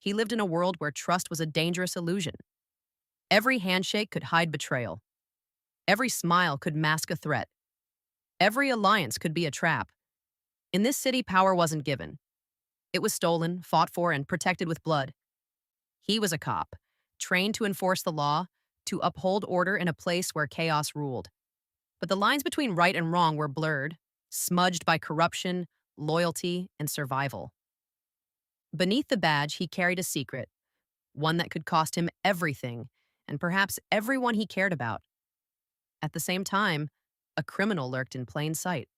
He lived in a world where trust was a dangerous illusion. Every handshake could hide betrayal. Every smile could mask a threat. Every alliance could be a trap. In this city, power wasn't given. It was stolen, fought for, and protected with blood. He was a cop, trained to enforce the law, to uphold order in a place where chaos ruled. But the lines between right and wrong were blurred, smudged by corruption, loyalty, and survival. Beneath the badge, he carried a secret, one that could cost him everything, and perhaps everyone he cared about. At the same time, a criminal lurked in plain sight.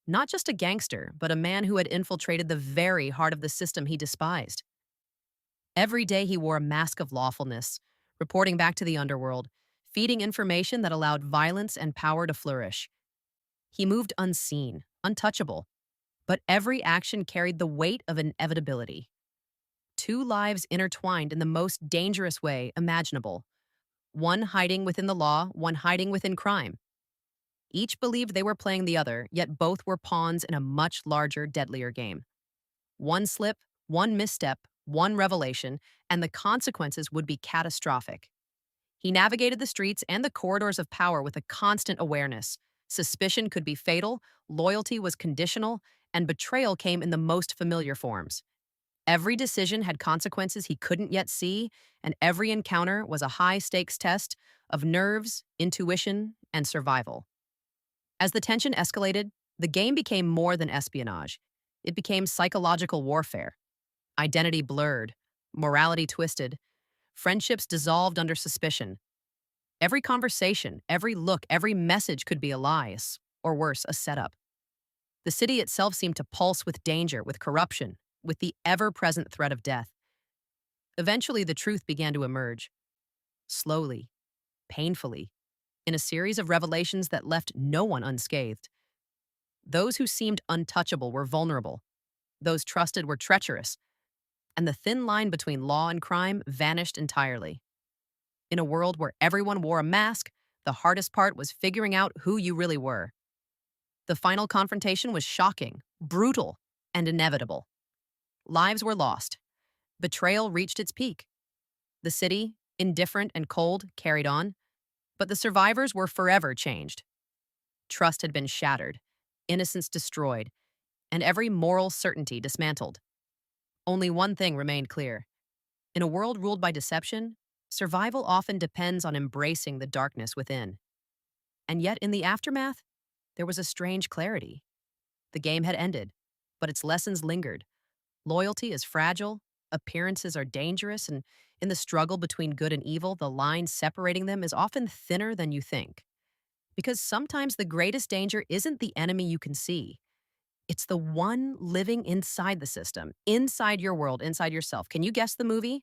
Not just a gangster, but a man who had infiltrated the very heart of the system he despised. Every day he wore a mask of lawfulness, reporting back to the underworld, feeding information that allowed violence and power to flourish. He moved unseen, untouchable, but every action carried the weight of inevitability. Two lives intertwined in the most dangerous way imaginable, one hiding within the law, one hiding within crime. Each believed they were playing the other, yet both were pawns in a much larger, deadlier game. One slip, one misstep, one revelation, and the consequences would be catastrophic. He navigated the streets and the corridors of power with a constant awareness. Suspicion could be fatal, loyalty was conditional, and betrayal came in the most familiar forms. Every decision had consequences he couldn't yet see, and every encounter was a high-stakes test of nerves, intuition, and survival. As the tension escalated, the game became more than espionage. It became psychological warfare. Identity blurred, morality twisted, friendships dissolved under suspicion. Every conversation, every look, every message could be a lie, or worse, a setup. The city itself seemed to pulse with danger, with corruption, with the ever-present threat of death. Eventually, the truth began to emerge. Slowly, painfully, in a series of revelations that left no one unscathed. Those who seemed untouchable were vulnerable. Those trusted were treacherous. And the thin line between law and crime vanished entirely. In a world where everyone wore a mask, the hardest part was figuring out who you really were. The final confrontation was shocking, brutal, and inevitable. Lives were lost. Betrayal reached its peak. The city, indifferent and cold, carried on, but the survivors were forever changed. Trust had been shattered, innocence destroyed, and every moral certainty dismantled. Only one thing remained clear. In a world ruled by deception, survival often depends on embracing the darkness within. And yet, in the aftermath, there was a strange clarity. The game had ended, but its lessons lingered. Loyalty is fragile, appearances are dangerous, and in the struggle between good and evil, the line separating them is often thinner than you think. Because sometimes the greatest danger isn't the enemy you can see. It's the one living inside the system, inside your world, inside yourself. Can you guess the movie?